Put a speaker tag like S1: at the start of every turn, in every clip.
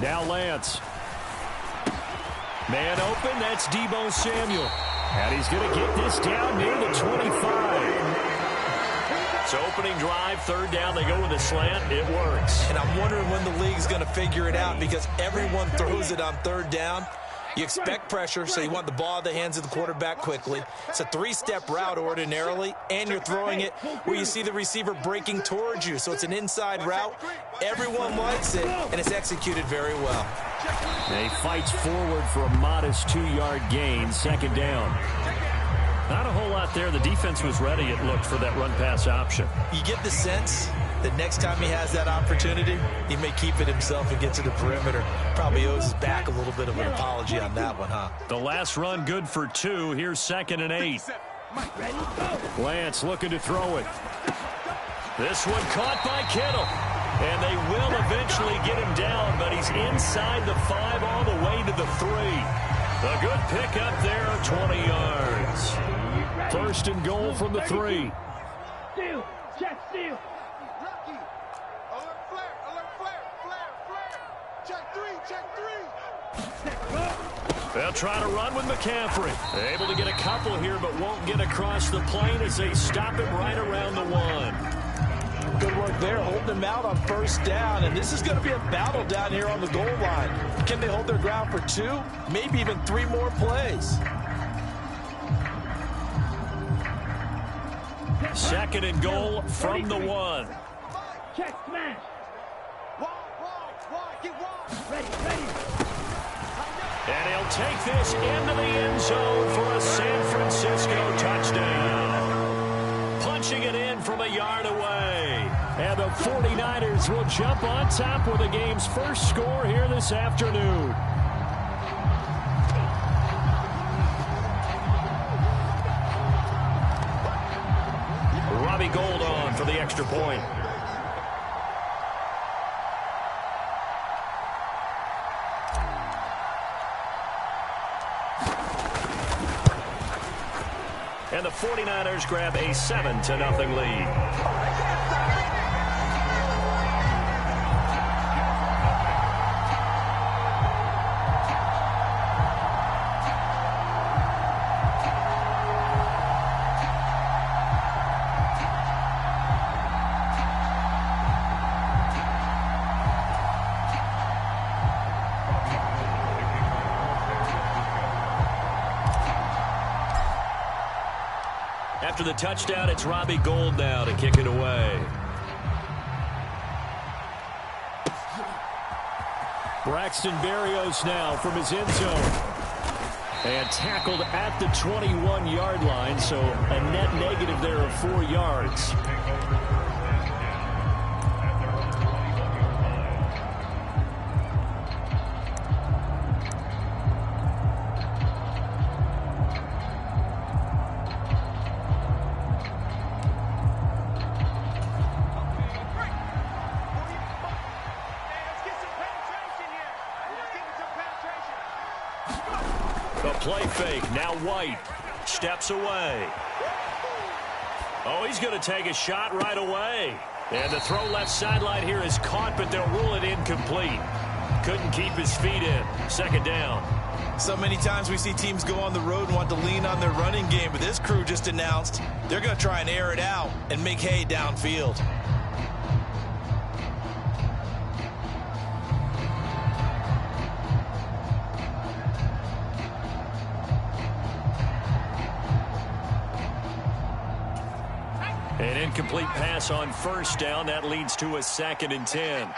S1: Now Lance. Man open, that's Deebo Samuel. And he's going to get this down near the 25. So opening drive, third down, they go with a slant. It works.
S2: And I'm wondering when the league's going to figure it out because everyone throws it on third down. You expect pressure, so you want the ball in the hands of the quarterback quickly. It's a three-step route ordinarily, and you're throwing it where you see the receiver breaking towards you. So it's an inside route. Everyone likes it, and it's executed very well.
S1: And he fights forward for a modest 2-yard gain, second down. Not a whole lot there. The defense was ready, it looked, for that run-pass option.
S2: You get the sense that next time he has that opportunity, he may keep it himself and get to the perimeter. Probably owes his back a little bit of an apology on that one, huh?
S1: The last run good for 2. Here's 2nd and 8. Lance looking to throw it. This one caught by Kittle. And they will eventually get him down, but he's inside the 5 all the way to the 3. A good pickup there, 20 yards. First and goal from the 3.
S3: Steal, check, steal.
S1: They'll try to run with McCaffrey. Able to get a couple here, but won't get across the plane as they stop him right around the 1.
S2: Good work there, holding them out on first down, and this is going to be a battle down here on the goal line. Can they hold their ground for 2, maybe even 3 more plays?
S1: Second and goal from the 1.
S3: Check, smash. Ready, ready.
S1: And he'll take this into the end zone for a San Francisco touchdown. Punching it in from a yard away. And the 49ers will jump on top with the game's first score here this afternoon. Robbie Gould on for the extra point. And the 49ers grab a 7-0 lead. After the touchdown, it's Robbie Gould now to kick it away. Braxton Berrios now from his end zone. And tackled at the 21-yard line, so a net negative there of 4 yards. Play fake. Now White steps away. Oh, he's going to take a shot right away. And the throw left sideline here is caught, but they'll rule it incomplete. Couldn't keep his feet in. Second down.
S2: So many times we see teams go on the road and want to lean on their running game, but this crew just announced they're going to try and air it out and make hay downfield.
S1: An incomplete pass on first down. That leads to a 2nd and 10.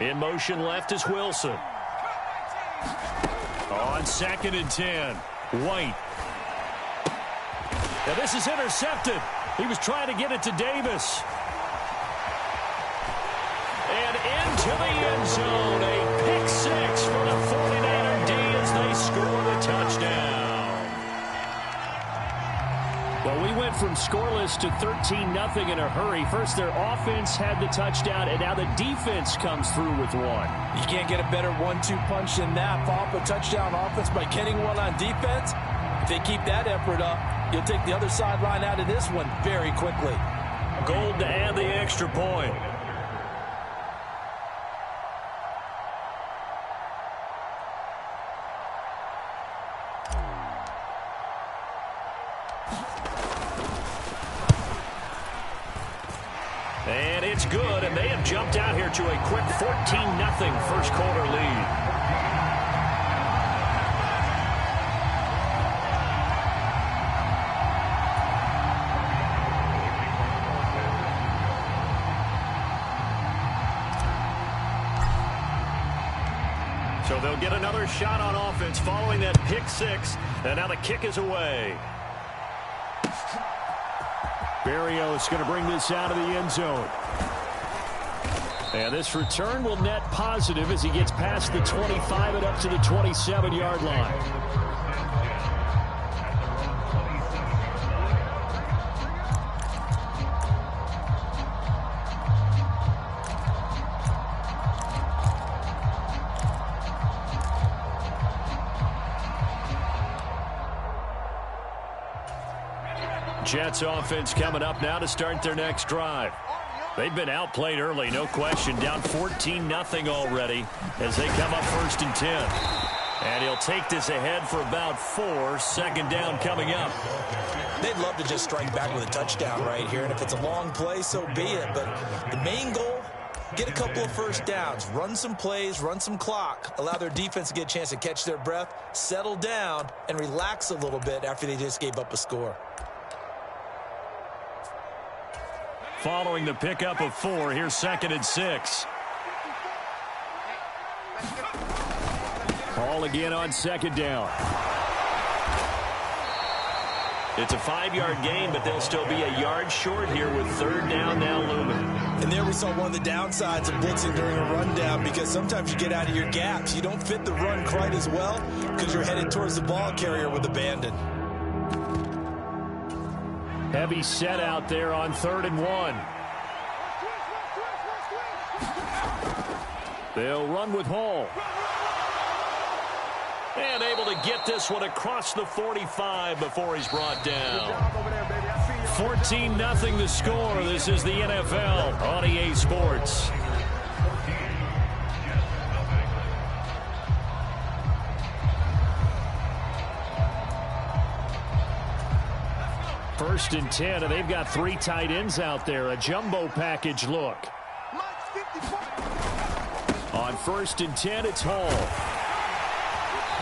S1: In motion left is Wilson. On 2nd and 10. White. Now this is intercepted. He was trying to get it to Davis. And into the end zone. A pick 6 for the 49er D as they score the touchdown. Well, we went from scoreless to 13-0 in a hurry. First, their offense had the touchdown, and now the defense comes through with one.
S2: You can't get a better 1-2 punch than that. Pop a touchdown offense by getting one on defense. If they keep that effort up, you'll take the other sideline out of this one very quickly.
S1: Gould to add the extra point. And it's good, and they have jumped out here to a quick 14-0 first quarter lead. So they'll get another shot on offense following that pick six, and now the kick is away. Berrios going to bring this out of the end zone. And this return will net positive as he gets past the 25 and up to the 27-yard line. Jets offense coming up now to start their next drive. They've been outplayed early, no question. Down 14-0 already as they come up 1st and 10. And he'll take this ahead for about 4. Second down coming up.
S2: They'd love to just strike back with a touchdown right here. And if it's a long play, so be it. But the main goal, get a couple of first downs. Run some plays, run some clock. Allow their defense to get a chance to catch their breath, settle down, and relax a little bit after they just gave up a score.
S1: Following the pickup of 4, here's 2nd and 6. Ball again on 2nd down. It's a 5-yard gain, but they'll still be a yard short here with 3rd down now looming.
S2: And there we saw one of the downsides of blitzing during a rundown, because sometimes you get out of your gaps. You don't fit the run quite as well because you're headed towards the ball carrier with abandon.
S1: Heavy set out there on 3rd and 1. They'll run with Hall. And able to get this one across the 45 before he's brought down. 14-0 the score. This is the NFL on EA Sports. First and 10, and they've got 3 tight ends out there. A jumbo package look. On 1st and 10, it's Hall.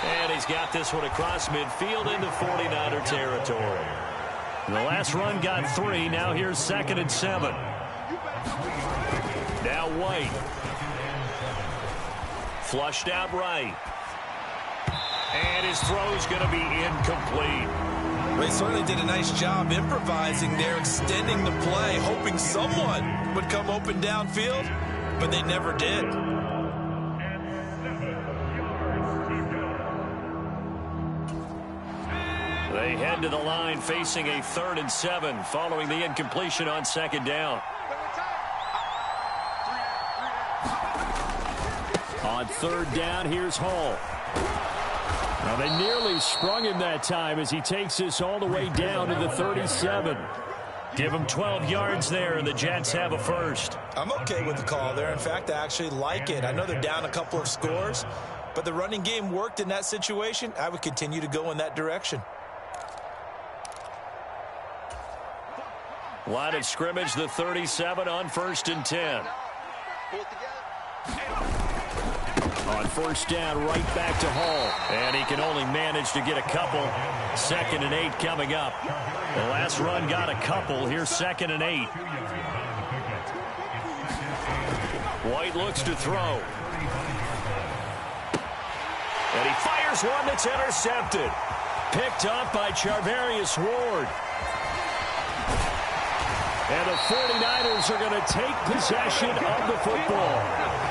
S1: And he's got this one across midfield into 49er territory. The last run got 3. Now here's 2nd and 7. Now White. Flushed out right. And his throw's going to be incomplete.
S2: They certainly did a nice job improvising there, extending the play, hoping someone would come open downfield, but they never did.
S1: They head to the line facing a 3rd and 7 following the incompletion on 2nd down. On 3rd down, here's Hall. Now they nearly sprung him that time as he takes this all the way down to the 37. Give him 12 yards there, and the Jets have a first.
S2: I'm okay with the call there. In fact, I actually like it. I know they're down a couple of scores, but the running game worked in that situation. I would continue to go in that direction.
S1: Line of scrimmage, the 37 on 1st and 10. On 1st down, right back to Hall. And he can only manage to get a couple. 2nd and 8 coming up. The last run got a couple. Here's 2nd and 8. White looks to throw. And he fires one that's intercepted. Picked up by Charvarius Ward. And the 49ers are going to take possession of the football.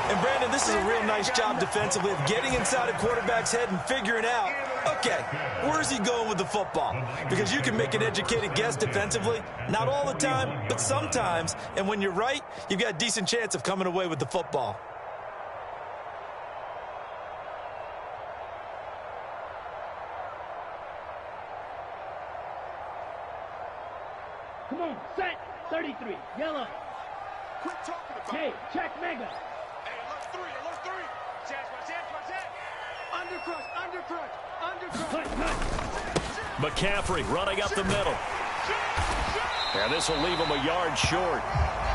S2: And, Brandon, this is a real nice job defensively of getting inside a quarterback's head and figuring out, okay, where's he going with the football? Because you can make an educated guess defensively. Not all the time, but sometimes. And when you're right, you've got a decent chance of coming away with the football.
S3: Come on, set. 33, yellow.
S4: Quit talking about
S3: Hey, check mega.
S4: Hey, alert 3. Chance. Undercrush.
S3: Cut.
S1: McCaffrey running up the middle. And this will leave him a yard short.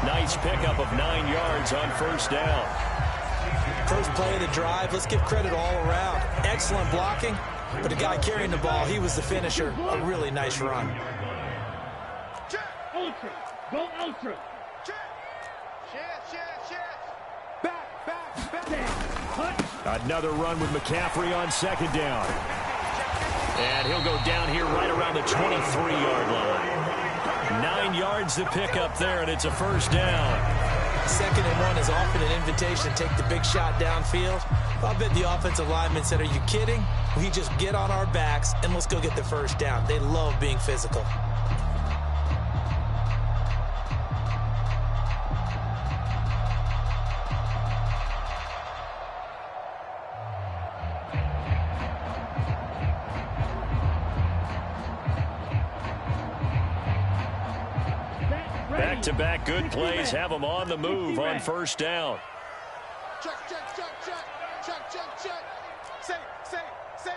S1: Nice pickup of 9 yards on first down.
S2: First play of the drive, let's give credit all around. Excellent blocking, but the guy carrying the ball, he was the finisher. A really nice run.
S3: Ultra. Go ultra.
S4: Back.
S1: Another run with McCaffrey on second down. And he'll go down here right around the 23-yard line. 9 yards to pick up there, and it's a first down.
S2: Second and 1 is often an invitation to take the big shot downfield. I'll bet the offensive lineman said, are you kidding? We just get on our backs and let's go get the first down. They love being physical.
S1: Back-to-back good plays have them on the move on first down.
S4: Check. Safe.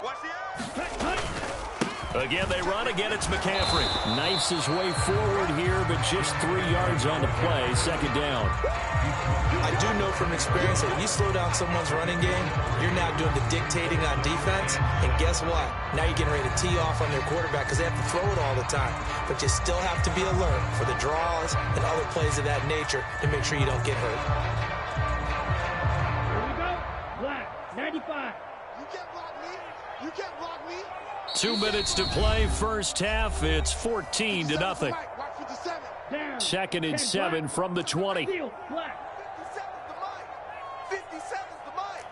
S4: Watch the eye.
S1: Again, they run. Again, it's McCaffrey. Knifes his way forward here, but just 3 yards on the play. Second down.
S2: I do know from experience that when you slow down someone's running game, you're now doing the dictating on defense. And guess what? Now you're getting ready to tee off on their quarterback because they have to throw it all the time. But you still have to be alert for the draws and other plays of that nature to make sure you don't get hurt.
S3: Here we go. Black. 95.
S4: You can't block me.
S1: 2 minutes to play first half. It's 14-0.
S4: Watch 57.
S3: Down.
S1: Second and 7 from the 20.
S3: Steal. Black.
S4: 57's the mic. 57's the mic.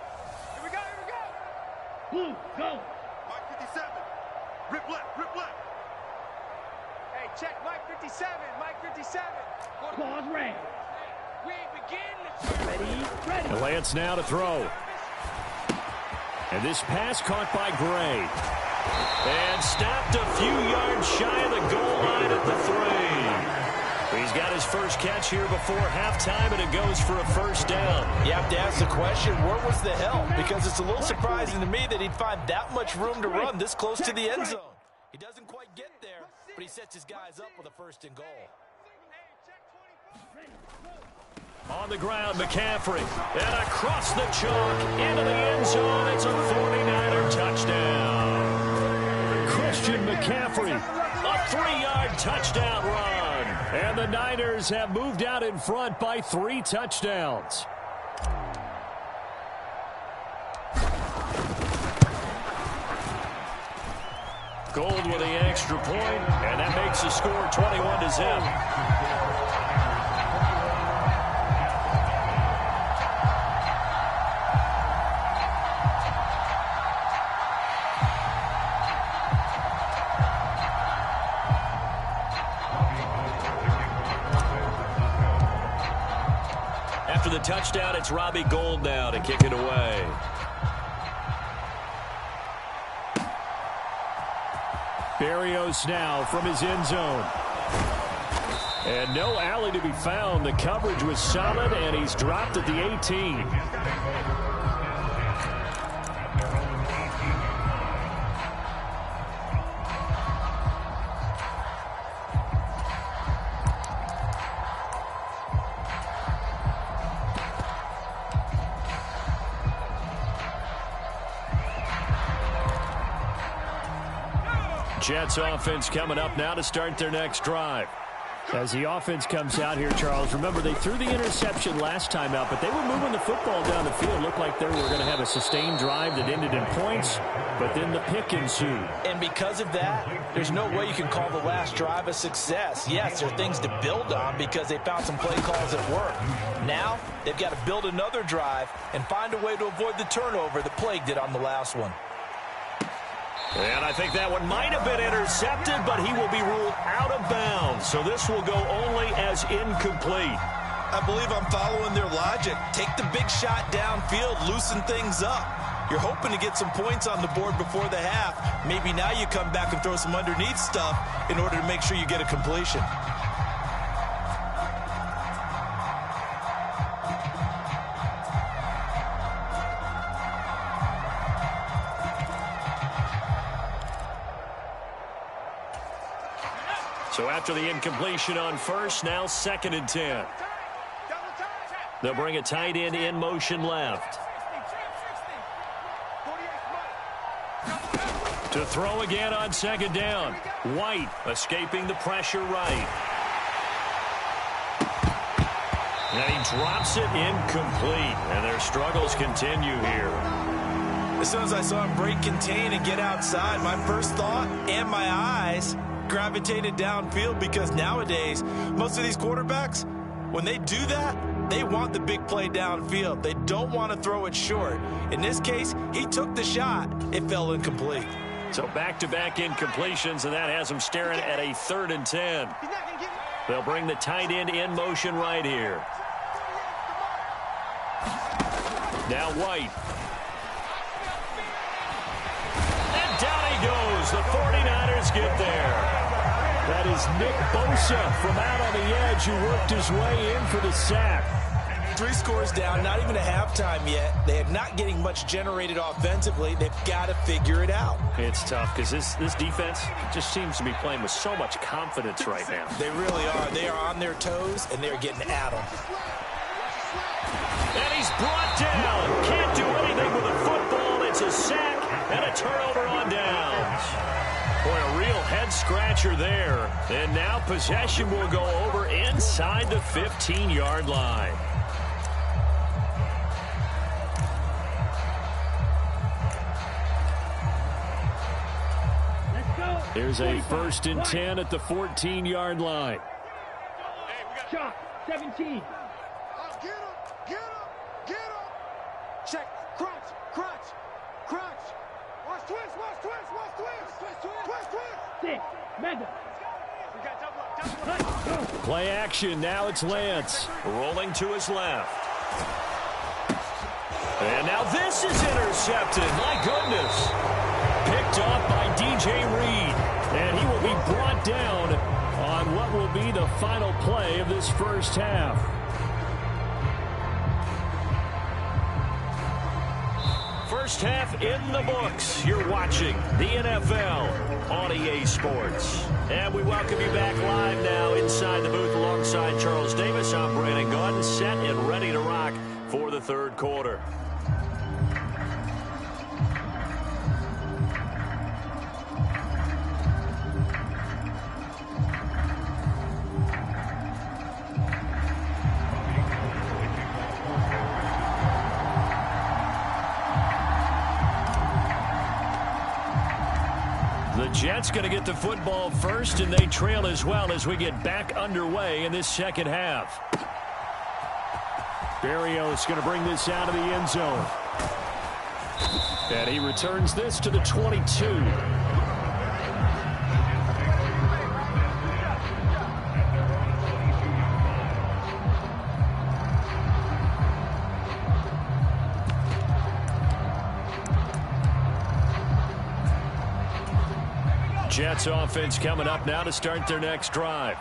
S4: Here we go.
S3: Blue. Go.
S4: Mike 57. Rip left. Hey, check Mike 57. Mike 57.
S3: Pause red.
S4: We begin.
S3: Ready.
S1: And Lance now to throw. And this pass caught by Gray. And snapped a few yards shy of the goal line at the 3. He's got his first catch here before halftime, and it goes for a first down.
S2: You have to ask the question, where was the help? Because it's a little surprising to me that he'd find that much room to run this close to the end zone. He doesn't quite get there, but he sets his guys up with a first and goal.
S1: On the ground, McCaffrey. And across the chalk into the end zone. It's a 49er touchdown. Christian McCaffrey, a 3-yard touchdown run. And the Niners have moved out in front by 3 touchdowns. Gold with the extra point, and that makes the score 21-0. After the touchdown, it's Robbie Gould now to kick it away. Berrios now from his end zone. And no alley to be found. The coverage was solid, and he's dropped at the 18. Jets offense coming up now to start their next drive. As the offense comes out here, Charles, remember they threw the interception last time out, but they were moving the football down the field. Looked like they were going to have a sustained drive that ended in points, but then the pick ensued.
S2: And because of that, there's no way you can call the last drive a success. Yes, there are things to build on because they found some play calls that work. Now, they've got to build another drive and find a way to avoid the turnover that plagued it on the last one.
S1: And I think that one might have been intercepted, but he will be ruled out of bounds. So this will go only as incomplete.
S2: I believe I'm following their logic. Take the big shot downfield, loosen things up. You're hoping to get some points on the board before the half. Maybe now you come back and throw some underneath stuff in order to make sure you get a completion.
S1: So after the incompletion on first, now 2nd and 10. They'll bring a tight end in motion left. To throw again on 2nd down. White escaping the pressure right. And he drops it incomplete. And their struggles continue here.
S2: As soon as I saw him break contain and get outside, my first thought and my eyes gravitated downfield, because nowadays, most of these quarterbacks, when they do that, they want the big play downfield. They don't want to throw it short. In this case, he took the shot. It fell incomplete.
S1: So back-to-back incompletions, and that has them staring at a 3rd and 10. They'll bring the tight end in motion right here. Now White. And down he goes. The 49ers get there. That is Nick Bosa from out on the edge who worked his way in for the sack.
S2: 3 scores down, not even a halftime yet. They are not getting much generated offensively. They've got to figure it out.
S1: It's tough because this defense just seems to be playing with so much confidence right now.
S2: They really are. They are on their toes, and they're getting at them.
S1: And he's brought down. Can't do anything with a football. It's a sack and a turnover on downs. Boy, a real head-scratcher there. And now possession will go over inside the 15-yard line. Here's a 1st and 10 at the 14-yard line.
S3: Shot, 17.
S4: Get him. Check, crunch. Watch twist.
S3: 6, Madden.
S4: We got double up.
S1: Play action. Now it's Lance rolling to his left. And now this is intercepted. My goodness. Picked off by DJ Reed. And he will be brought down on what will be the final play of this first half. First half in the books. You're watching the NFL on EA Sports. And we welcome you back live now inside the booth alongside Charles Davis. I'm Brandon Gaudin, set and ready to rock for the 3rd quarter. The Jets going to get the football first, and they trail as well as we get back underway in this 2nd half. Berrios going to bring this out of the end zone. And he returns this to the 22. Jets offense coming up now to start their next drive.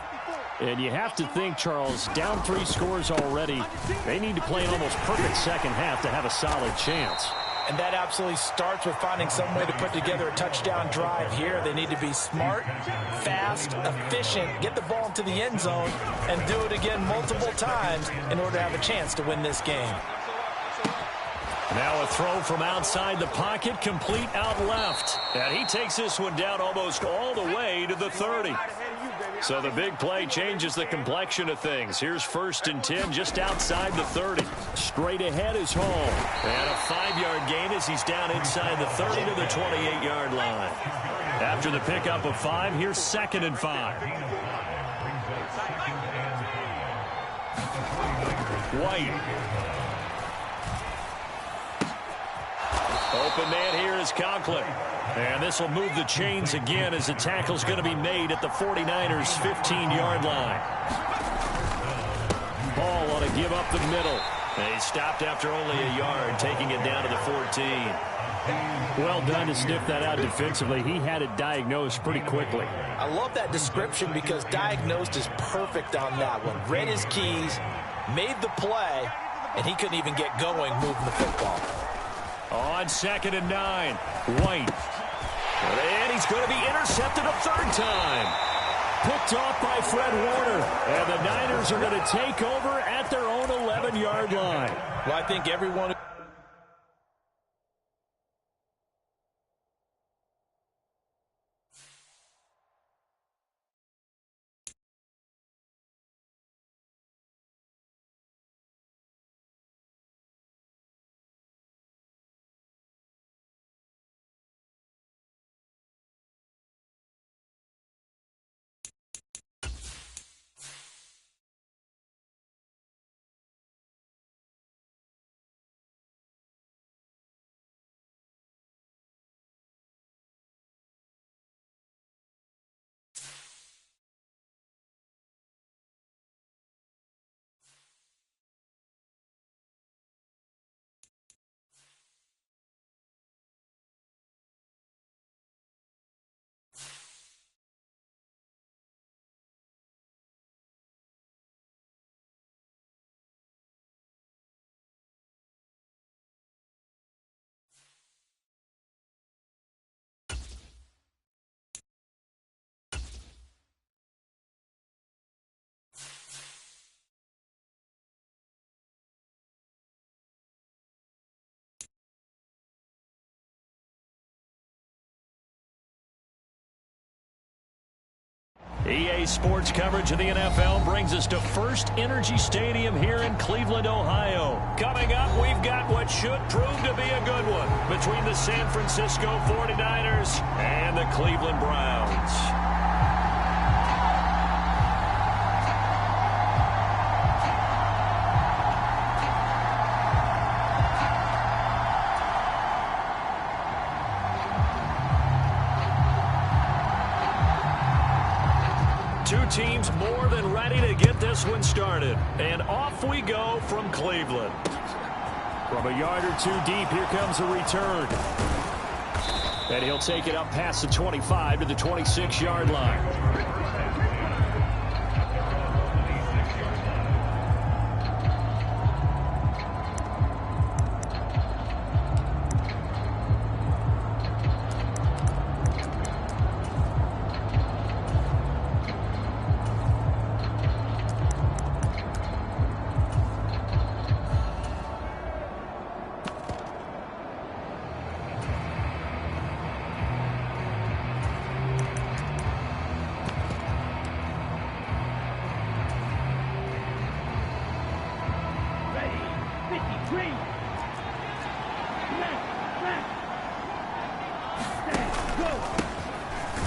S1: And you have to think, Charles, down 3 scores already. They need to play an almost perfect second half to have a solid chance.
S2: And that absolutely starts with finding some way to put together a touchdown drive here. They need to be smart, fast, efficient, get the ball into the end zone, and do it again multiple times in order to have a chance to win this game.
S1: Now a throw from outside the pocket, complete out left. And he takes this one down almost all the way to the 30. So the big play changes the complexion of things. Here's 1st and 10 just outside the 30. Straight ahead is Hall. And a 5-yard gain as he's down inside the 30 to the 28-yard line. After the pickup of 5, here's 2nd and 5. White. Open man here is Conklin. And this will move the chains again as the tackle's going to be made at the 49ers' 15-yard line. Ball on to give up the middle. And he stopped after only a yard, taking it down to the 14. Well done to sniff that out defensively. He had it diagnosed pretty quickly.
S2: I love that description because diagnosed is perfect on that one. Read his keys, made the play, and he couldn't even get going moving the football.
S1: On 2nd and 9, White. And he's going to be intercepted a 3rd time. picked off by Fred Warner. And the Niners are going to take over at their own 11-yard line.
S2: Well, I think everyone...
S1: EA Sports coverage of the NFL brings us to First Energy Stadium here in Cleveland, Ohio. Coming up, we've got what should prove to be a good one between the San Francisco 49ers and the Cleveland Browns. Two teams more than ready to get this one started. And off we go from Cleveland. From a yard or two deep, here comes a return. And he'll take it up past the 25 to the 26-yard line.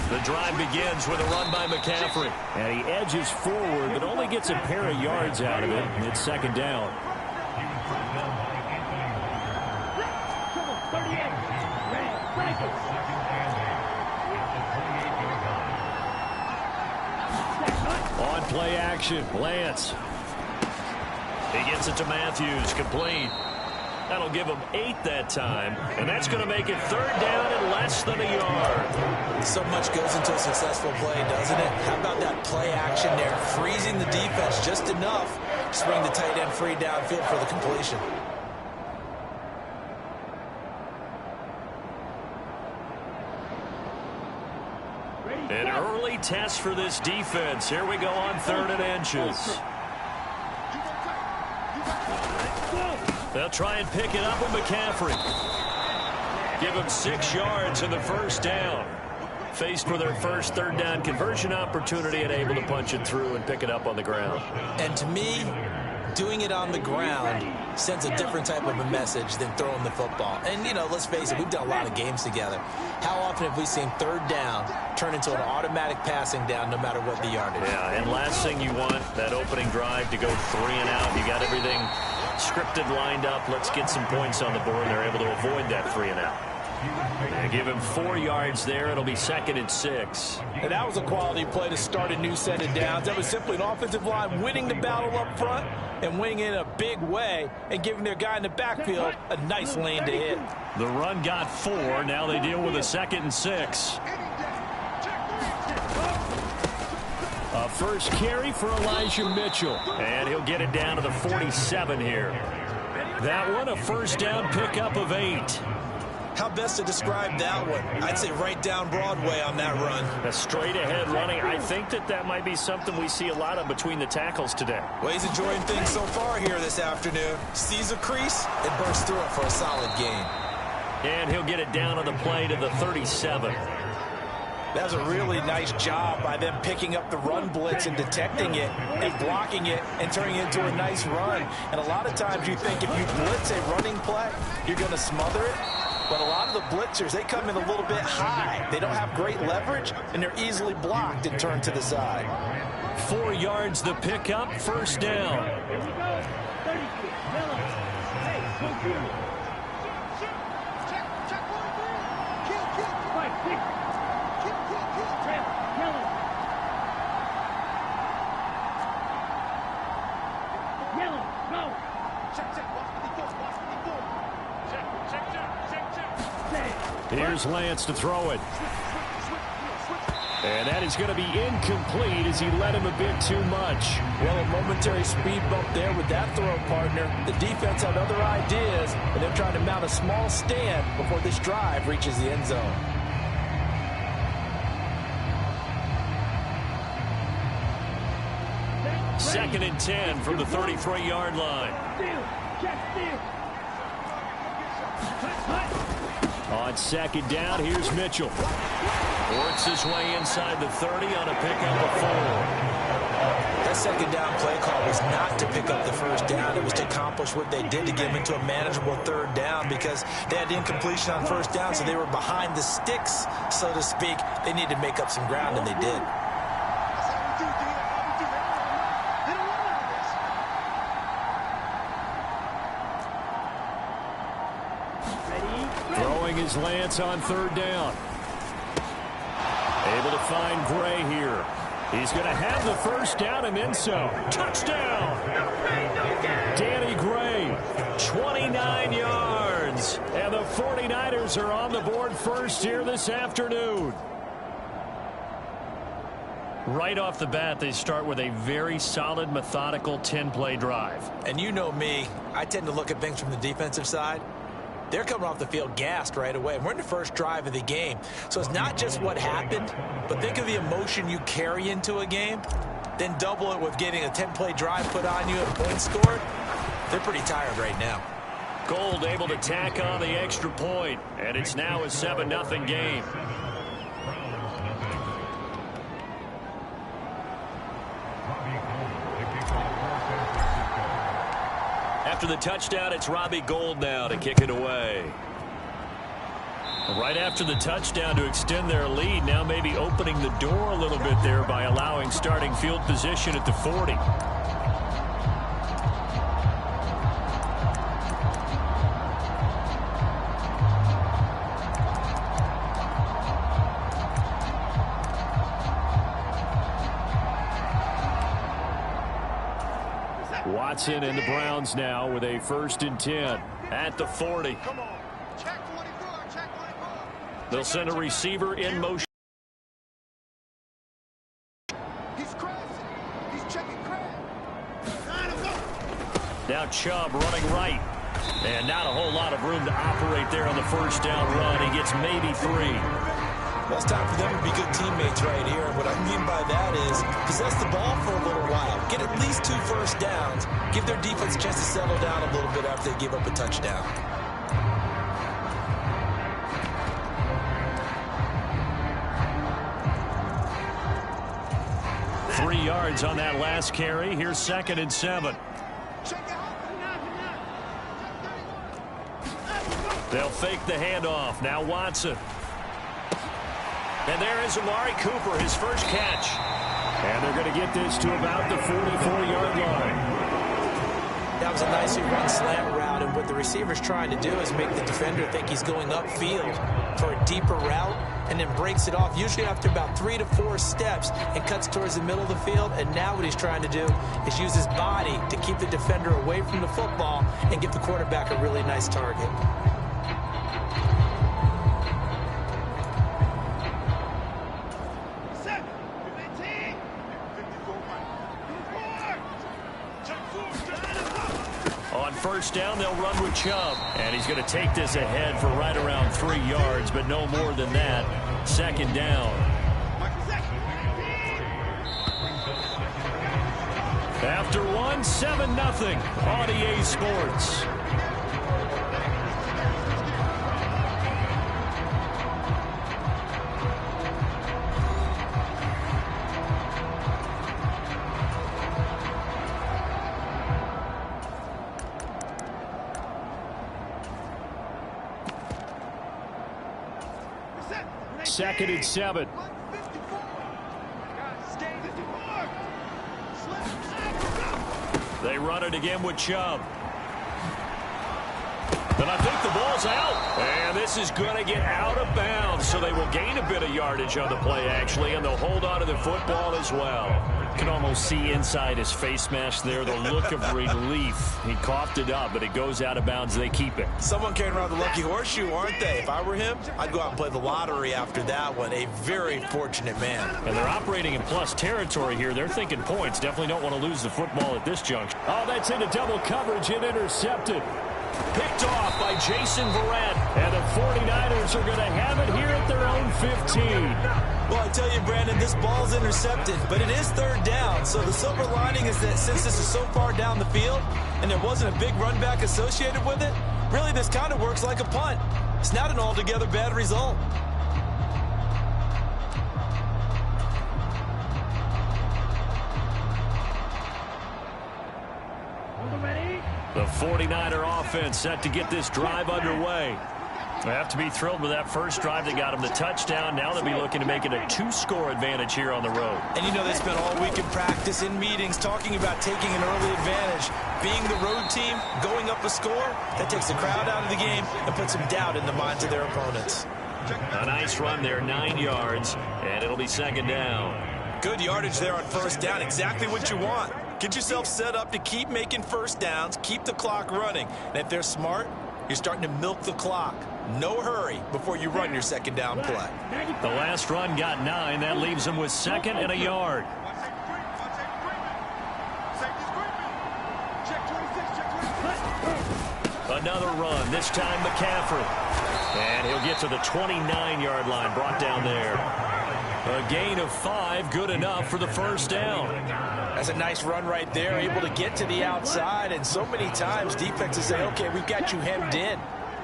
S1: The drive begins with a run by McCaffrey. And he edges forward, but only gets a pair of yards out of it. And it's second down. On play action, Lance. He gets it to Matthews, complete. That'll give him 8 that time, and that's going to make it third down and less than a yard.
S2: So much goes into a successful play, doesn't it? How about that play action there, freezing the defense just enough to bring the tight end free downfield for the completion.
S1: An early test for this defense. Here we go on 3rd and inches. They'll try and pick it up with McCaffrey. Give him 6 yards in the first down. Faced with their first third down conversion opportunity and able to punch it through and pick it up on the ground.
S2: And to me, doing it on the ground sends a different type of a message than throwing the football. And, you know, let's face it, we've done a lot of games together. How often have we seen third down turn into an automatic passing down no matter what the yardage?
S1: Yeah, and last thing you want, that opening drive to go 3 and out. You got everything scripted, lined up. Let's get some points on the board. They're able to avoid that 3 and out. They give him 4 yards there. It'll be 2nd and 6.
S2: And that was a quality play to start a new set of downs. That was simply an offensive line winning the battle up front and winning in a big way and giving their guy in the backfield a nice lane to hit.
S1: The run got 4. Now they deal with a 2nd and 6. A first carry for Elijah Mitchell. And he'll get it down to the 47 here. That one, a first down pickup of 8.
S2: How best to describe that one? I'd say right down Broadway on that run.
S1: A straight-ahead running. I think that might be something we see a lot of between the tackles today.
S2: Well, he's enjoying things so far here this afternoon. Sees a crease and bursts through it for a solid gain.
S1: And he'll get it down on the play to the 37.
S2: That was a really nice job by them picking up the run blitz and detecting it and blocking it and turning it into a nice run. And a lot of times you think if you blitz a running play, you're going to smother it. But a lot of the blitzers, they come in a little bit high. They don't have great leverage, and they're easily blocked and turned to the side.
S1: 4 yards the pickup, first down.
S3: Here we go. 32. Miller. Hey, go Geebear. Check 1, 3. Kill. Right, 6. Kill. Trevor, Miller. Yellow, go. Check. Watch 54. Check.
S1: Here's Lance to throw it. And that is going to be incomplete as he led him a bit too much.
S2: Well, a momentary speed bump there with that throw, partner. The defense had other ideas, and they're trying to mount a small stand before this drive reaches the end zone.
S1: Second and 10 from the 33-yard line.
S3: Steal.
S1: On second down, here's Mitchell. Works his way inside the 30 on a pickup of 4.
S2: That second down play call was not to pick up the first down. It was to accomplish what they did to get them into a manageable third down because they had incompletion on first down, so they were behind the sticks, so to speak. They needed to make up some ground, and they did.
S1: Throwing his Lance on third down. Able to find Gray here. He's going to have the first down and then so. Touchdown! Danny Gray, 29 yards. And the 49ers are on the board first here this afternoon. Right off the bat, they start with a very solid, methodical 10-play drive.
S2: And you know me, I tend to look at things from the defensive side. They're coming off the field gassed right away. We're in the first drive of the game. So it's not just what happened, but think of the emotion you carry into a game. Then double it with getting a 10-play drive put on you and points scored. They're pretty tired right now.
S1: Gold able to tack on the extra point, and it's now a 7-0 game. After the touchdown, it's Robbie Gould now to kick it away. Right after the touchdown to extend their lead, now maybe opening the door a little bit there by allowing starting field position at the 40. Watson and the Browns now with a 1st and 10 at the 40. They'll send a receiver in motion. Now Chubb running right. And not a whole lot of room to operate there on the first down run. He gets maybe 3.
S2: Well, it's time for them to be good teammates right here. And what I mean by that is possess the ball for a little while. Get at least 2 first downs. Give their defense a chance to settle down a little bit after they give up a touchdown.
S1: Three yards on that last carry. Here's 2nd and 7. They'll fake the handoff. Now Watson. And there is Amari Cooper, his first catch. And they're going to get this to about the 44-yard line.
S2: That was a nicely run slant route, and what the receiver's trying to do is make the defender think he's going upfield for a deeper route, and then breaks it off, usually after about 3 to 4 steps, and cuts towards the middle of the field. And now what he's trying to do is use his body to keep the defender away from the football and give the quarterback a really nice target.
S1: On first down, they'll run with Chubb. And he's going to take this ahead for right around 3 yards, but no more than that. Second down. After one, 7-0 on EA Sports. Second and 7. They run it again with Chubb. And I think the ball's out. And this is going to get out of bounds, so they will gain a bit of yardage on the play, actually, and they'll hold on to the football as well. You can almost see inside his face mask there the look of relief. He coughed it up, but it goes out of bounds. They keep it.
S2: Someone carrying around the lucky horseshoe, aren't they? If I were him, I'd go out and play the lottery after that one. A very fortunate man.
S1: And they're operating in plus territory here. They're thinking points. Definitely don't want to lose the football at this junction. Oh, that's into double coverage and intercepted. Picked off by Jason Verrett. And the 49ers are going to have it here at their own 15.
S2: Well, I tell you, Brandon, this ball's intercepted, but it is third down. So the silver lining is that since this is so far down the field and there wasn't a big run back associated with it, really this kind of works like a punt. It's not an altogether bad result.
S1: The 49er offense set to get this drive underway. They have to be thrilled with that first drive that got them the touchdown. Now they'll be looking to make it a 2-score advantage here on the road.
S2: And you know they spent all week in practice, in meetings, talking about taking an early advantage. Being the road team, going up a score, that takes the crowd out of the game and puts some doubt in the minds of their opponents.
S1: A nice run there, 9 yards, and it'll be second down.
S2: Good yardage there on first down, exactly what you want. Get yourself set up to keep making first downs, keep the clock running. And if they're smart, you're starting to milk the clock. No hurry before you run your second down play.
S1: The last run got 9. That leaves them with second and a yard. Another run, this time McCaffrey. And he'll get to the 29-yard line, brought down there. A gain of 5, good enough for the first down.
S2: That's a nice run right there, able to get to the outside. And so many times defenses say, okay, we've got you hemmed in.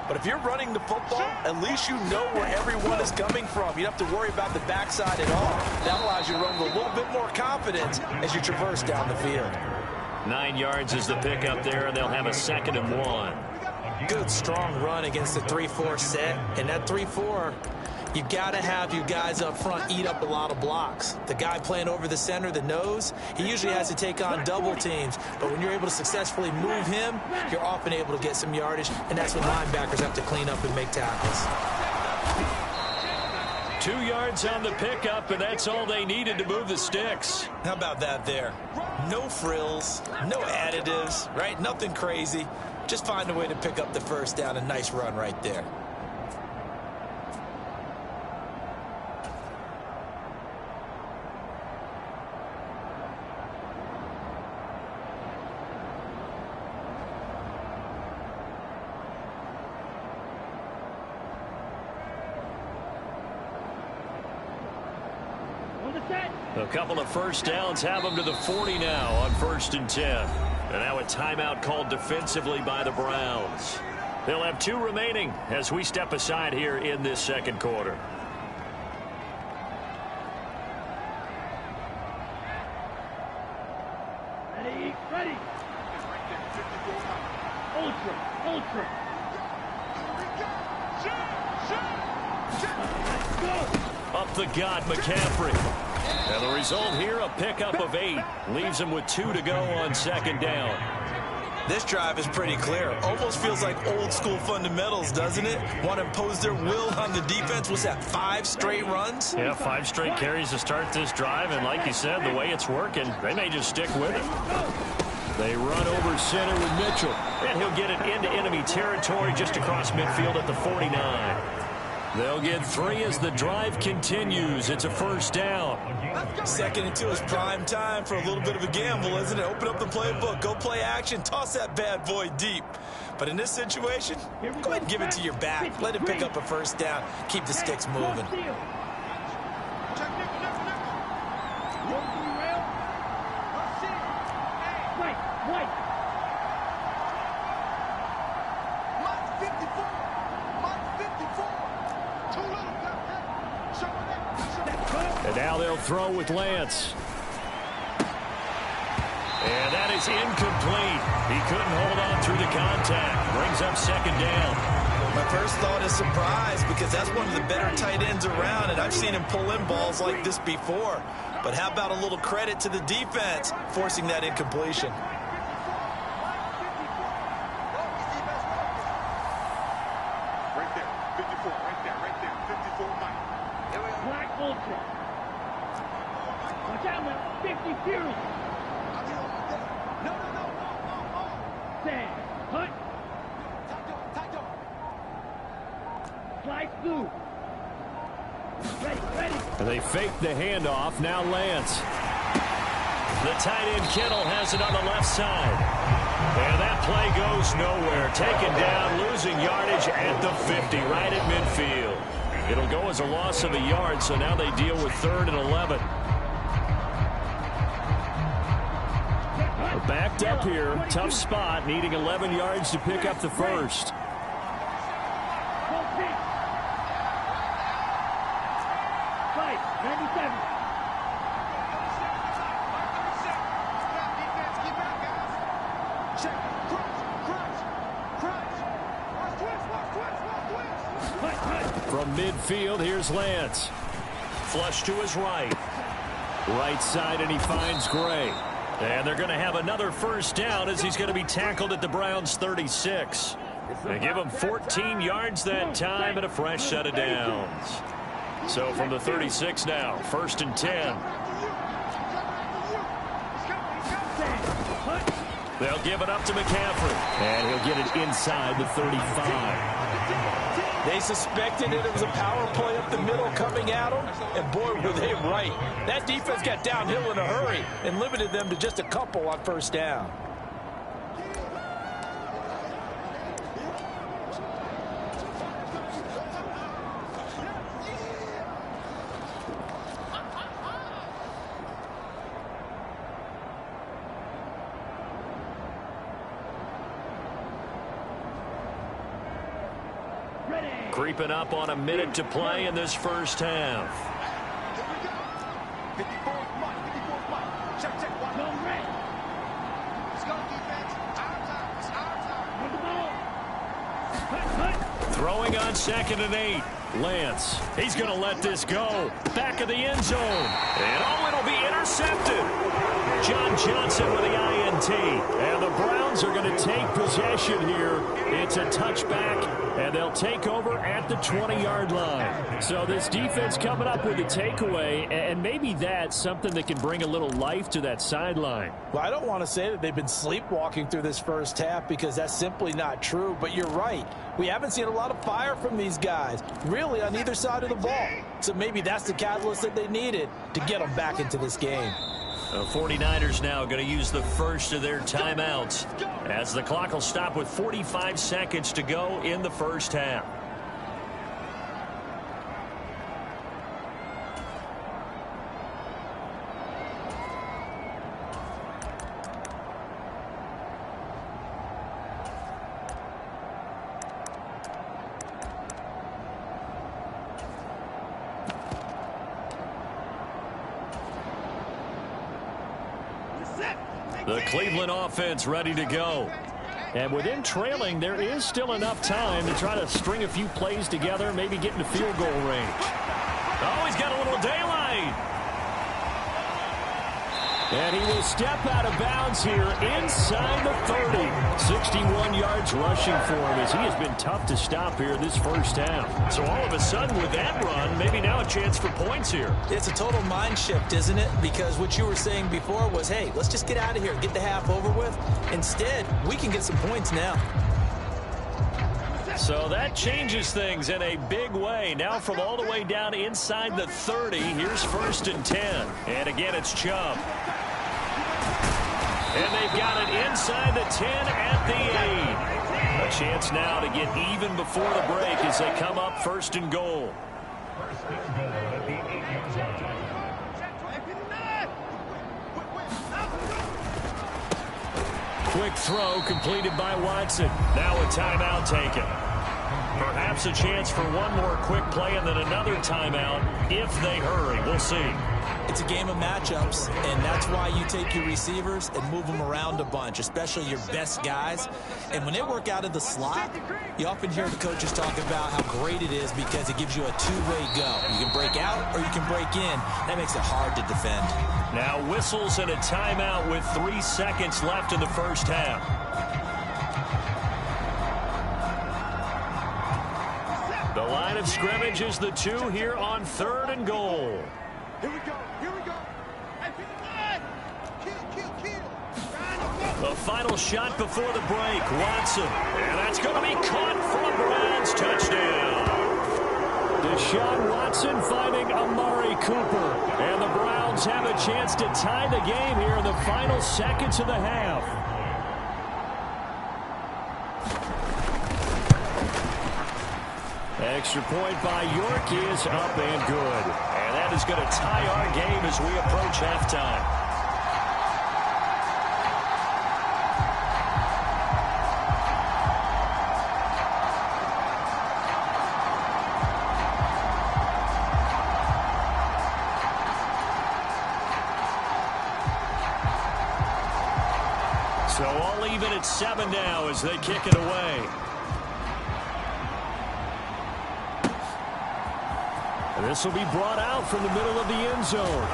S2: But if you're running the football, at least you know where everyone is coming from. You don't have to worry about the backside at all. That allows you to run with a little bit more confidence as you traverse down the field.
S1: 9 yards is the pickup there, and they'll have a second and 1.
S2: Good, strong run against the 3-4 set. And that 3-4, you've got to have you guys up front eat up a lot of blocks. The guy playing over the center, the nose, he usually has to take on double teams. But when you're able to successfully move him, you're often able to get some yardage, and that's when linebackers have to clean up and make tackles.
S1: 2 yards on the pickup, and that's all they needed to move the sticks.
S2: How about that there? No frills, no additives, right? Nothing crazy. Just find a way to pick up the first down. A nice run right there.
S1: A couple of first downs have them to the 40 now on 1st and 10. And now a timeout called defensively by the Browns. They'll have 2 remaining as we step aside here in this second quarter.
S3: Ready. Ultra.
S1: Up the gut, McCaffrey. And the result here, a pickup of 8. Leaves him with 2 to go on second down.
S2: This drive is pretty clear. Almost feels like old school fundamentals, doesn't it? Want to impose their will on the defense. Was that 5 straight runs?
S1: Yeah, 5 straight carries to start this drive. And like you said, the way it's working, they may just stick with it. They run over center with Mitchell. And he'll get it into enemy territory just across midfield at the 49. They'll get 3 as the drive continues. It's a first down.
S2: Second into his prime time for a little bit of a gamble, isn't it? Open up the playbook, go play action, toss that bad boy deep. But in this situation, go ahead and give it to your back. Let him pick up a first down. Keep the sticks moving.
S1: And now they'll throw with Lance. And that is incomplete. He couldn't hold on through the contact. Brings up second down.
S2: My first thought is surprise, because that's one of the better tight ends around, and I've seen him pull in balls like this before. But how about a little credit to the defense forcing that incompletion?
S4: Right there, 54, right there, 54, Mike.
S3: Black Ultra. Watch out now, 50 Fury. No. Sam, hut. Tight dog. Slice through. Ready.
S1: And they fake the handoff. Now Lance. The tight end Kittle has it on the left side. And that play goes nowhere. Taken down, losing yardage at the 50, right at midfield. It'll go as a loss of a yard, so now they deal with 3rd and 11. We're backed up here. Tough spot, needing 11 yards to pick up the first.
S3: Fight, 97.
S1: From midfield, here's Lance. Flush to his right. Right side, and he finds Gray. And they're going to have another first down as he's going to be tackled at the Browns' 36. They give him 14 yards that time and a fresh set of downs. So from the 36 now, 1st and 10. They'll give it up to McCaffrey. And he'll get it inside the 35.
S2: They suspected it was a power play up the middle coming at them, and boy, were they right. That defense got downhill in a hurry and limited them to just a couple on first down.
S1: Creeping up on a minute to play in this first half.
S3: Check. Let's go, defense. It's our time.
S1: Throwing on 2nd and 8. Lance. He's going to let this go. Back of the end zone. And it'll be intercepted. John Johnson with the INT. And the Browns are going to take possession here. It's a touchback, and they'll take over at the 20-yard line. So this defense coming up with a takeaway, and maybe that's something that can bring a little life to that sideline.
S2: Well, I don't want to say that they've been sleepwalking through this first half, because that's simply not true. But you're right. We haven't seen a lot of fire from these guys, really, on either side of the ball. So maybe that's the catalyst that they needed to get them back into this game.
S1: The 49ers now going to use the first of their timeouts as the clock will stop with 45 seconds to go in the first half. The Cleveland offense ready to go. And with them trailing, there is still enough time to try to string a few plays together, maybe get into field goal range. Oh, he's got a little daylight. And he will step out of bounds here inside the 30. 61 yards rushing for him as he has been tough to stop here this first half. So all of a sudden with that run, maybe now a chance for points here.
S2: It's a total mind shift, isn't it? Because what you were saying before was, hey, let's just get out of here, get the half over with. Instead, we can get some points now.
S1: So that changes things in a big way. Now from all the way down inside the 30, here's 1st and 10. And again, it's Chubb. And they've got it inside the 10 at the 8. A chance now to get even before the break as they come up 1st and goal. Quick throw completed by Watson. Now a timeout taken. Perhaps a chance for one more quick play and then another timeout if they hurry. We'll see.
S2: It's a game of matchups, and that's why you take your receivers and move them around a bunch, especially your best guys. And when they work out of the slot, you often hear the coaches talk about how great it is because it gives you a two-way go. You can break out or you can break in. That makes it hard to defend.
S1: Now whistles and a timeout with 3 seconds left in the first half. The line of scrimmage is the 2 here on 3rd and goal.
S3: Here we go. Here we go.
S1: The final shot before the break. Watson. And that's going to be caught for a Browns touchdown. Deshaun Watson finding Amari Cooper. And the Browns have a chance to tie the game here in the final seconds of the half. Extra point by York is up and good. And that is going to tie our game as we approach halftime. So all even at 7 now as they kick it away. This will be brought out from the middle of the end zone.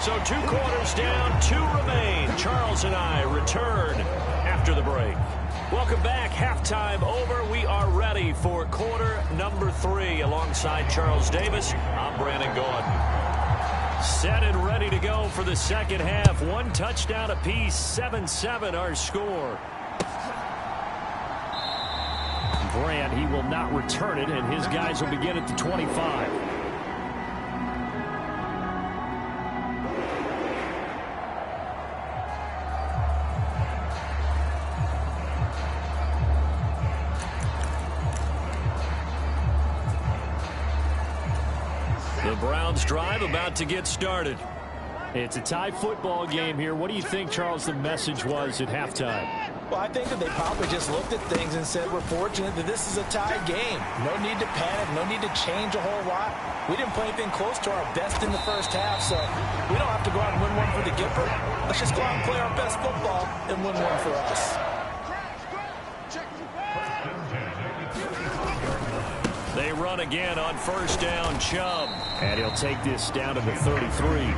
S1: So 2 quarters down, 2 remain. Charles and I return after the break. Welcome back. Halftime over. We are ready for quarter number 3. Alongside Charles Davis, I'm Brandon Gordon. Set and ready to go for the second half. 1 touchdown apiece, 7-7 our score. Grant, he will not return it, and his guys will begin at the 25. The Browns drive about to get started. It's a tie football game here. What do you think, Charles, the message was at halftime?
S2: Well, I think that they probably just looked at things and said, we're fortunate that this is a tie game. No need to panic. No need to change a whole lot. We didn't play anything close to our best in the first half, so we don't have to go out and win one for the Gipper. Let's just go out and play our best football and win one for us.
S1: They run again on first down. Chubb. And he'll take this down to the 33.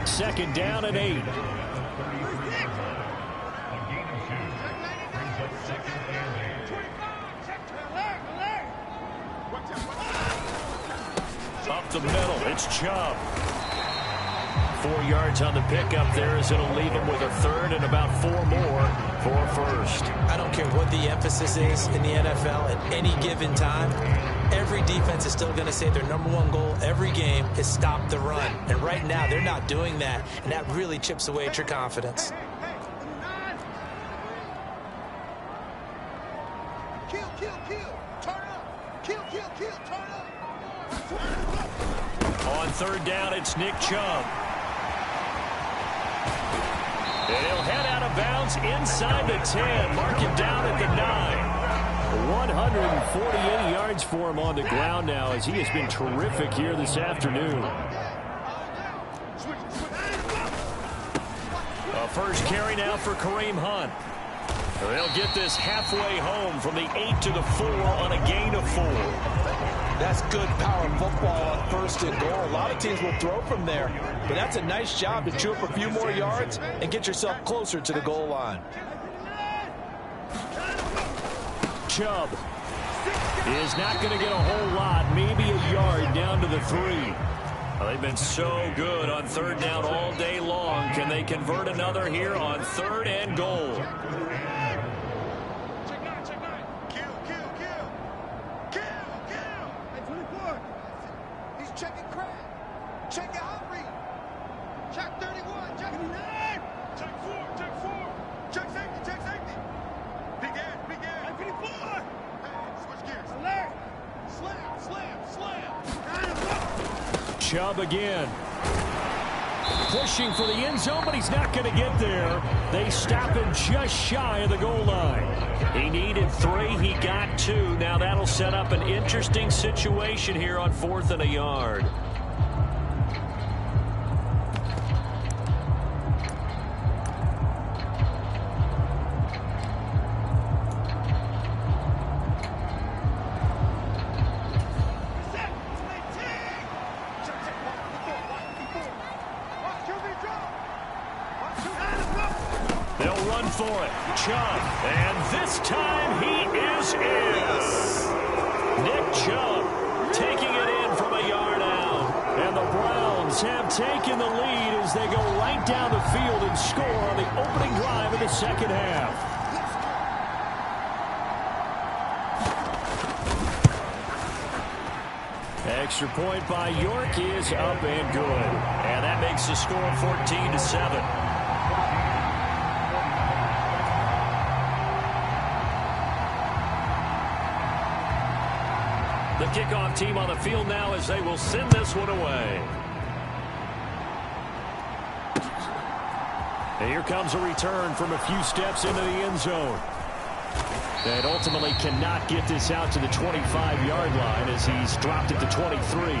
S1: Second down and 8. Up the middle, it's Chubb. 4 yards on the pickup there as it'll leave him with a third and about 4 more for first.
S2: I don't care what the emphasis is in the NFL at any given time. Every defense is still going to say their #1 goal every game is stop the run. And right now, they're not doing that, and that really chips away at your confidence.
S3: Kill, kill, kill. Turn up. Kill, kill, kill. Turn up.
S1: On third down, it's Nick Chubb. And he'll head out of bounds inside the 10. Mark him down at the 9. 148 yards for him on the ground now as he has been terrific here this afternoon. A first carry now for Kareem Hunt. They'll get this halfway home from the 8 to the 4 on a gain of 4.
S2: That's good power football on first and goal. A lot of teams will throw from there, but that's a nice job to chew up a few more yards and get yourself closer to the goal line.
S1: Chubb is not going to get a whole lot, maybe a yard down to the 3. Well, they've been so good on third down all day long. Can they convert another here on 3rd and goal? Chubb again. Pushing for the end zone, but he's not going to get there. They stop him just shy of the goal line. He needed 3. He got 2. Now that'll set up an interesting situation here on 4th and a yard. They'll run for it. Chubb. And this time he is in. Nick Chubb taking it in from a yard out. And the Browns have taken the lead as they go right down the field and score on the opening drive of the second half. Extra point by York is up and good. And that makes the score 14-7. The kickoff team on the field now as they will send this one away. And here comes a return from a few steps into the end zone. And ultimately cannot get this out to the 25-yard line as he's dropped it to 23.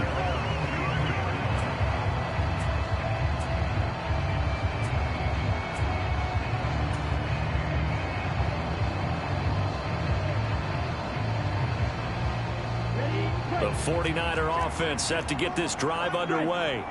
S1: The 49er offense set to get this drive underway.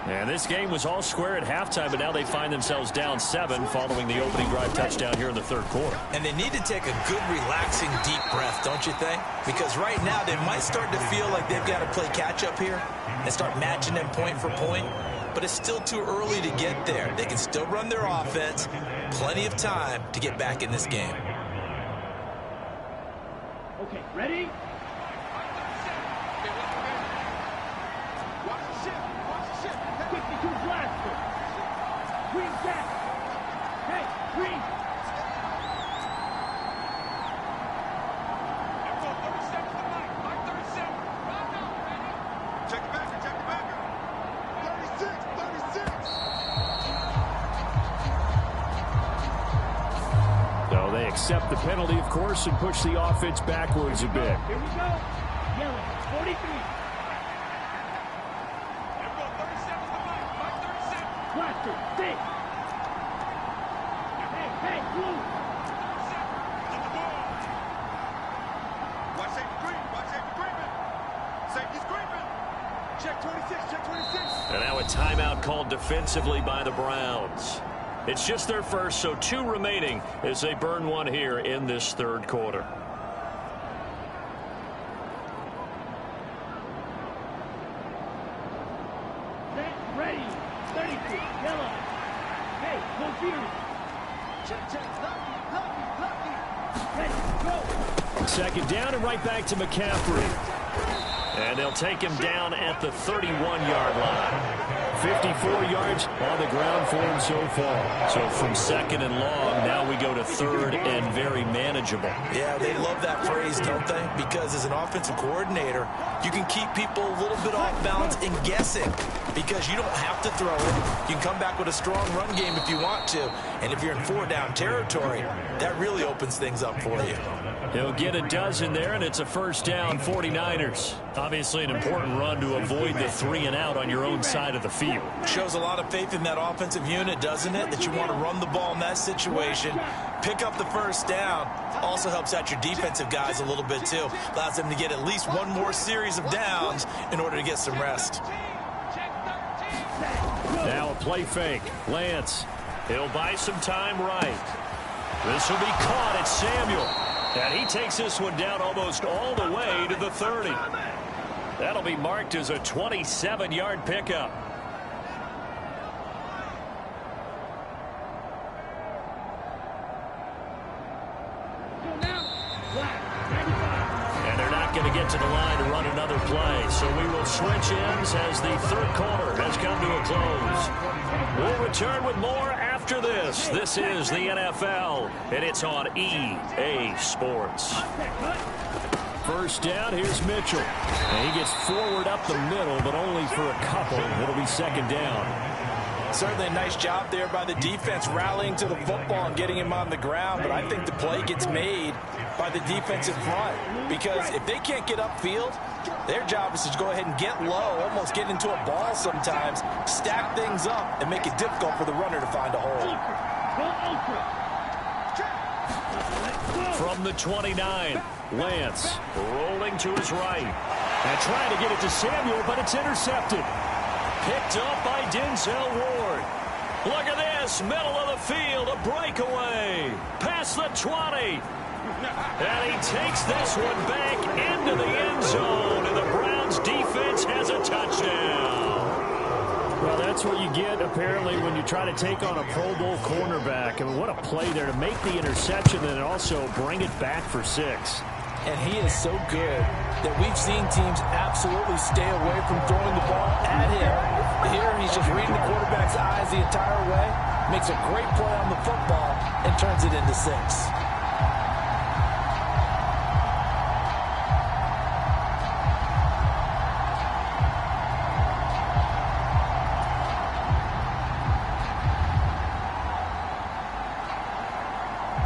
S1: And this game was all square at halftime, but now they find themselves down 7 following the opening drive touchdown here in the third quarter.
S2: And they need to take a good, relaxing, deep breath, don't you think? Because right now they might start to feel like they've got to play catch-up here and start matching them point for point. But it's still too early to get there. They can still run their offense. Plenty of time to get back in this game.
S3: Okay, ready?
S1: So they accept the penalty, of course, and push the offense backwards a bit.
S3: Here we go. Yellow, 43. Blaster, 6. Hey, blue.
S4: Watch safety creep. Watch safety creeping. Safety's creeping. Check 26. Check 26.
S1: And now a timeout called defensively by the Browns. It's just their first, so 2 remaining as they burn one here in this third quarter.
S3: Set, ready. 32, yellow. Hey, no fear. Check. Lucky. Ready, go.
S1: Second down and right back to McCaffrey. And they'll take him down at the 31-yard line. 54 yards on the ground for him so far. So from second and long, now we go to third and very manageable.
S2: Yeah, they love that phrase, don't they? Because as an offensive coordinator, you can keep people a little bit off balance and guessing because you don't have to throw it. You can come back with a strong run game if you want to. And if you're in 4-down territory, that really opens things up for you.
S1: He'll get a dozen there, and it's a first down, 49ers. Obviously an important run to avoid the 3-and-out on your own side of the field.
S2: Shows a lot of faith in that offensive unit, doesn't it? That you want to run the ball in that situation. Pick up the first down. Also helps out your defensive guys a little bit, too. Allows them to get at least one more series of downs in order to get some rest.
S1: Now a play fake. Lance. He'll buy some time right. This will be caught. It's Samuel. And he takes this one down almost all the way to the 30. That'll be marked as a 27-yard pickup. And they're not going to get to the line to run another play. So we will switch ends as the third quarter has come to a close. We'll return with more after this. This is the NFL, and it's on EA Sports. First down, here's Mitchell. And he gets forward up the middle, but only for a couple. It'll be second down.
S2: Certainly a nice job there by the defense rallying to the football and getting him on the ground, but I think the play gets made by the defensive front because if they can't get upfield, their job is to go ahead and get low, almost get into a ball sometimes, stack things up, and make it difficult for the runner to find a hole.
S1: From the 29, Lance rolling to his right. And trying to get it to Samuel, but it's intercepted. Picked up by Denzel Ward. Look at this, middle of the field, a breakaway. Past the 20. And he takes this one back into the end zone, and the Browns defense has a touchdown. Well, that's what you get, apparently, when you try to take on a Pro Bowl cornerback. I mean, what a play there to make the interception and also bring it back for 6.
S2: And he is so good that we've seen teams absolutely stay away from throwing the ball at him. Here, he's just reading the quarterback's eyes the entire way, makes a great play on the football, and turns it into 6.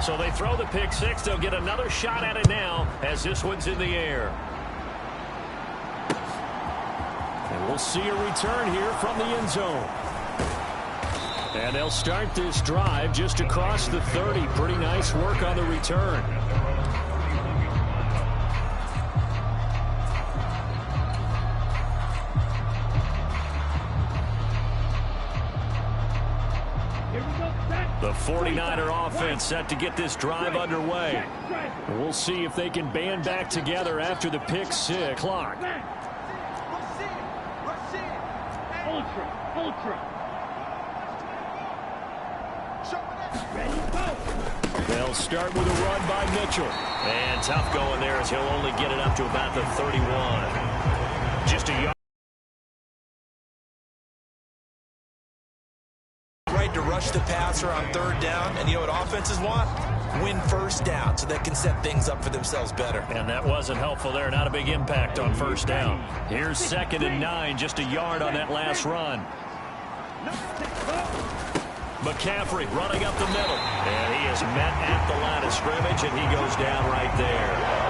S1: So they throw the pick 6. They'll get another shot at it now as this one's in the air. And we'll see a return here from the end zone. And they'll start this drive just across the 30. Pretty nice work on the return. The 49er offense set to get this drive underway. We'll see if they can band back together after the pick 6. Clock. They'll start with a run by Mitchell. And tough going there as he'll only get it up to about the 31. Just a yard.
S2: To rush the passer on third down, and you know what offenses want? Win first down so they can set things up for themselves better.
S1: And that wasn't helpful there. Not a big impact on first down. Here's 2nd and 9, just a yard on that last run. McCaffrey running up the middle. And he is met at the line of scrimmage, and he goes down right there.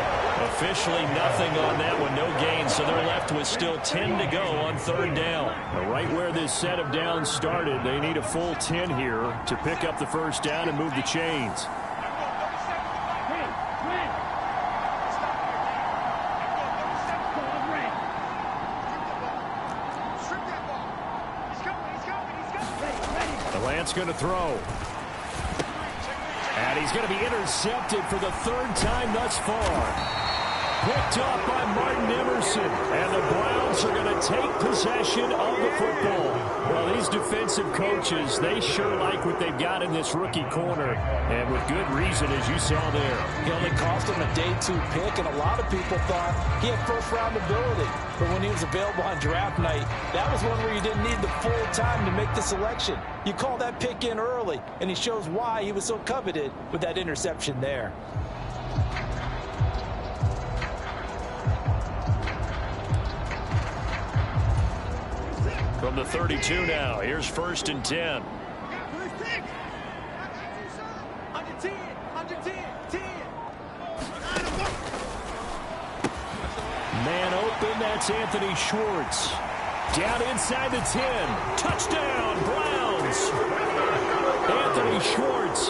S1: Officially nothing on that one, no gain, so they're left with still 10 to go on 3rd down. Right where this set of downs started, they need a full 10 here to pick up the first down and move the chains. The Lance going to throw. And he's going to be intercepted for the 3rd time thus far. Picked up by Martin Emerson, and the Browns are going to take possession of the football. Well, these defensive coaches, they sure like what they've got in this rookie corner, and with good reason, as you saw there.
S2: He only cost him a day 2 pick, and a lot of people thought he had first-round ability. But when he was available on draft night, that was one where you didn't need the full time to make the selection. You call that pick in early, and he shows why he was so coveted with that interception there.
S1: From the 32 now, here's 1st and 10. Man open, that's Anthony Schwartz. Down inside the 10. Touchdown, Browns. Anthony Schwartz,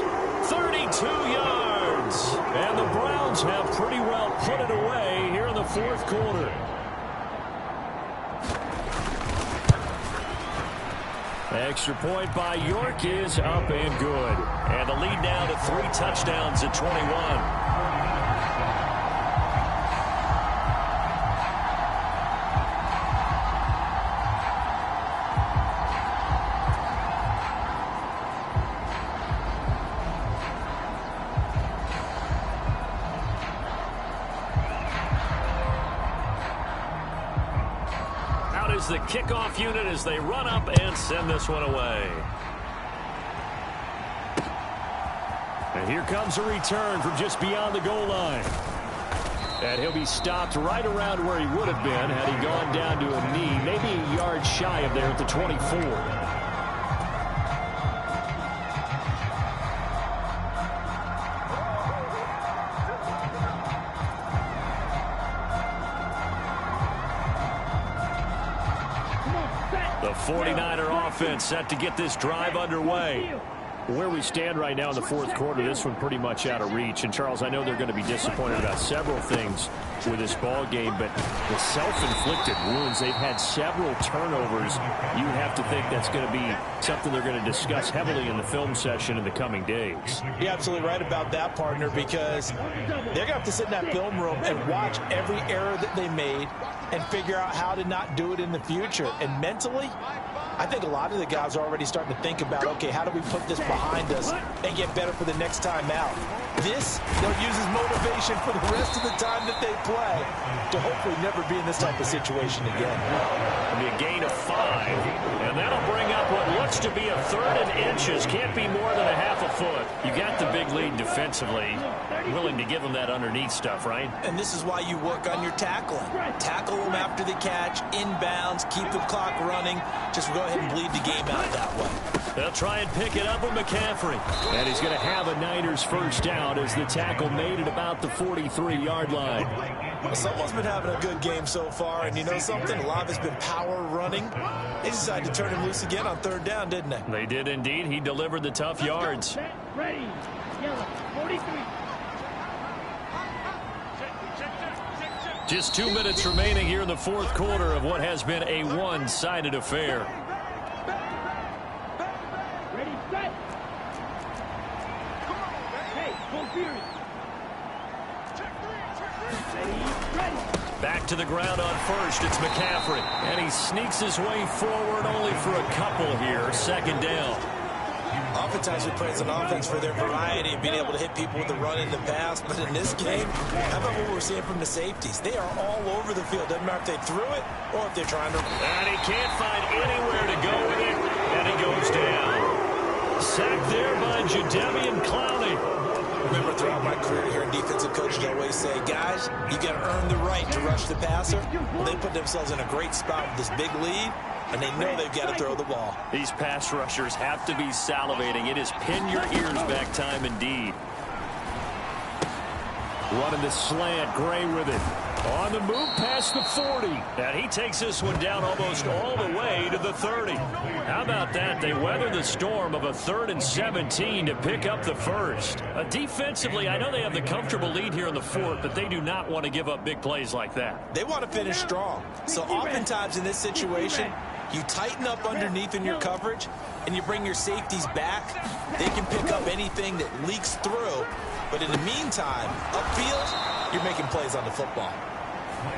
S1: 32 yards. And the Browns have pretty well put it away here in the 4th quarter. Extra point by York is up and good. And the lead now to 3 touchdowns at 21. Is the kickoff unit as they run up and send this one away. And here comes a return from just beyond the goal line. And he'll be stopped right around where he would have been had he gone down to a knee, maybe a yard shy of there at the 24. The 49er offense set to get this drive underway. Where we stand right now in the fourth quarter, this one pretty much out of reach. And, Charles, I know they're going to be disappointed about several things with this ball game, but the self-inflicted wounds, they've had several turnovers. You have to think that's going to be something they're going to discuss heavily in the film session in the coming days.
S2: You're absolutely right about that, partner, because they're going to have to sit in that film room and watch every error that they made and figure out how to not do it in the future. And mentally, I think a lot of the guys are already starting to think about, okay, how do we put this behind us and get better for the next time out? This, they'll use as motivation for the rest of the time that they play to hopefully never be in this type of situation again.
S1: It'll be a gain of 5, and that'll bring up what looks to be a 3rd and inches. Can't be more than a half a foot. You got the big lead defensively. Willing to give them that underneath stuff, right?
S2: And this is why you work on your tackling. Tackle them after the catch, inbounds, keep the clock running. Just go ahead and bleed the game out that way.
S1: They'll try and pick it up with McCaffrey. And he's going to have a Niners first down as the tackle made at about the 43-yard line.
S2: Well, someone's been having a good game so far, and you know something? A lot of it's been power running. They decided to turn him loose again on 3rd down, didn't they?
S1: They did indeed. He delivered the tough yards.
S3: Set, ready, yellow, 43.
S1: Just 2 minutes remaining here in the fourth quarter of what has been a one-sided affair.
S3: Ready, set. Hey, full fury. Ready.
S1: Back to the ground on first. It's McCaffrey. And he sneaks his way forward only for a couple here. 2nd down.
S2: Oftentimes we praise an offense for their variety of being able to hit people with the run in the pass, but in this game, how about what we're seeing from the safeties? They are all over the field. Doesn't matter if they threw it or if they're trying to.
S1: And he can't find anywhere to go with it, and he goes down. Sacked there by Jadeveon Clowney.
S2: Remember, throughout my career here in defensive coaches, I always say, guys, you got to earn the right to rush the passer. Well, they put themselves in a great spot with this big lead, and they know they've got to throw the ball.
S1: These pass rushers have to be salivating. It is pin your ears back time indeed. Running the slant, Gray with it. On the move past the 40. And he takes this one down almost all the way to the 30. How about that? They weather the storm of a 3rd and 17 to pick up the first. Defensively, I know they have the comfortable lead here in the fourth, but they do not want to give up big plays like that.
S2: They want to finish strong. So oftentimes in this situation, you tighten up underneath in your coverage, and you bring your safeties back. They can pick up anything that leaks through. But in the meantime, upfield, you're making plays on the football.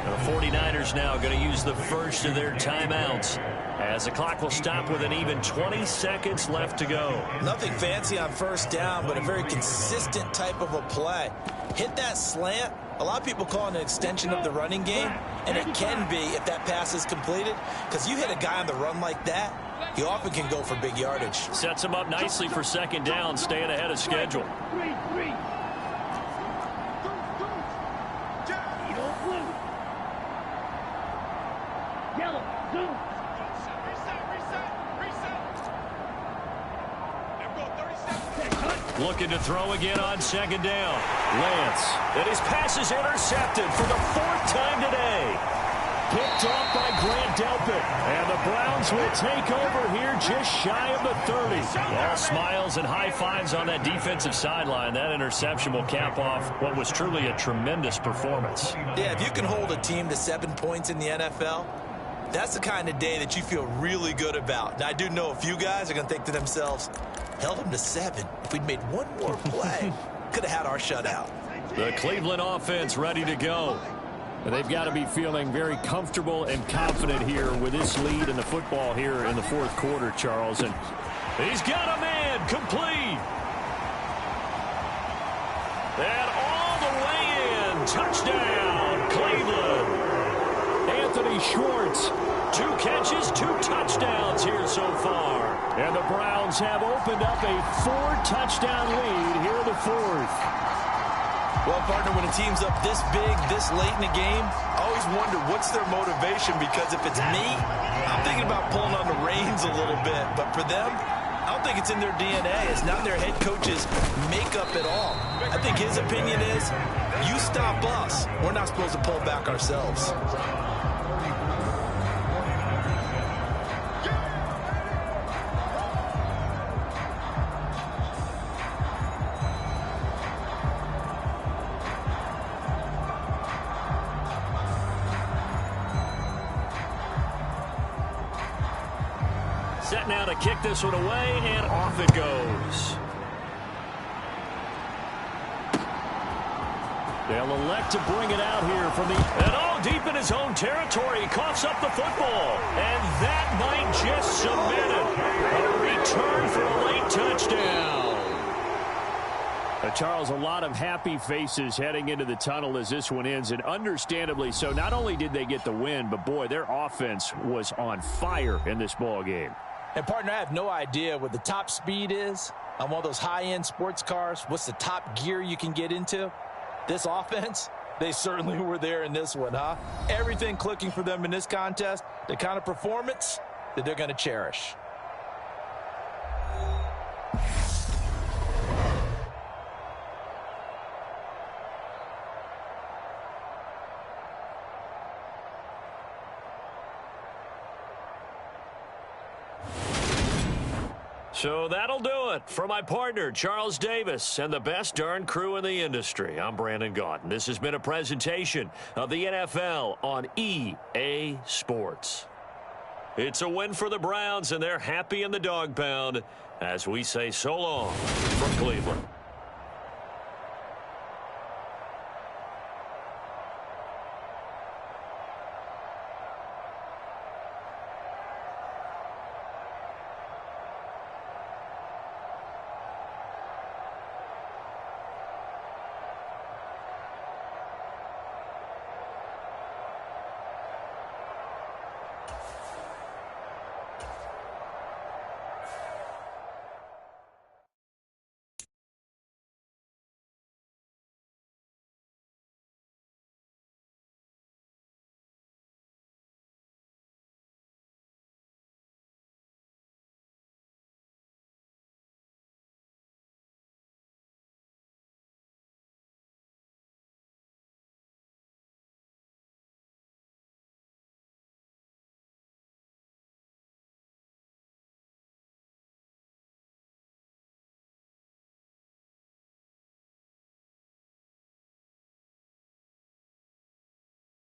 S1: The 49ers now going to use the first of their timeouts as the clock will stop with an even 20 seconds left to go.
S2: Nothing fancy on 1st down, but a very consistent type of a play. Hit that slant. A lot of people call it an extension of the running game, and it can be if that pass is completed, because you hit a guy on the run like that, he often can go for big yardage.
S1: Sets him up nicely for 2nd down, staying ahead of schedule.
S3: 3-3. Yellow, zoom.
S1: Looking to throw again on 2nd down. Lance. And his pass is intercepted for the 4th time today. Picked off by Grant Delpit. And the Browns will take over here just shy of the 30. All smiles and high fives on that defensive sideline. That interception will cap off what was truly a tremendous performance.
S2: Yeah, if you can hold a team to 7 points in the NFL, that's the kind of day that you feel really good about. Now, I do know a few guys are going to think to themselves, held them to 7. If we'd made one more play, could have had our shutout.
S1: The Cleveland offense ready to go. And they've got to be feeling very comfortable and confident here with this lead in the football here in the fourth quarter, Charles. And he's got a man complete. And all the way in. Touchdown, Cleveland. Anthony Schwartz, 2 catches, 2 touchdowns here so far. And the Browns have opened up a 4-touchdown lead here in the fourth.
S2: Well, partner, when a team's up this big, this late in the game, I always wonder what's their motivation, because if it's me, I'm thinking about pulling on the reins a little bit. But for them, I don't think it's in their DNA. It's not their head coach's makeup at all. I think his opinion is, you stop us, we're not supposed to pull back ourselves.
S1: Set now to kick this one away, and off it goes. They'll elect to bring it out here from the... And all deep in his own territory. He coughs up the football. And that might just cement it. A return for a late touchdown. Charles, a lot of happy faces heading into the tunnel as this one ends, and understandably so. Not only did they get the win, but, boy, their offense was on fire in this ball game.
S2: And, partner, I have no idea what the top speed is on one of those high-end sports cars. What's the top gear you can get into? This offense, they certainly were there in this one, huh? Everything clicking for them in this contest, the kind of performance that they're going to cherish.
S1: So that'll do it for my partner, Charles Davis, and the best darn crew in the industry. I'm Brandon Gaudin. This has been a presentation of the NFL on EA Sports. It's a win for the Browns, and they're happy in the dog pound as we say so long from Cleveland.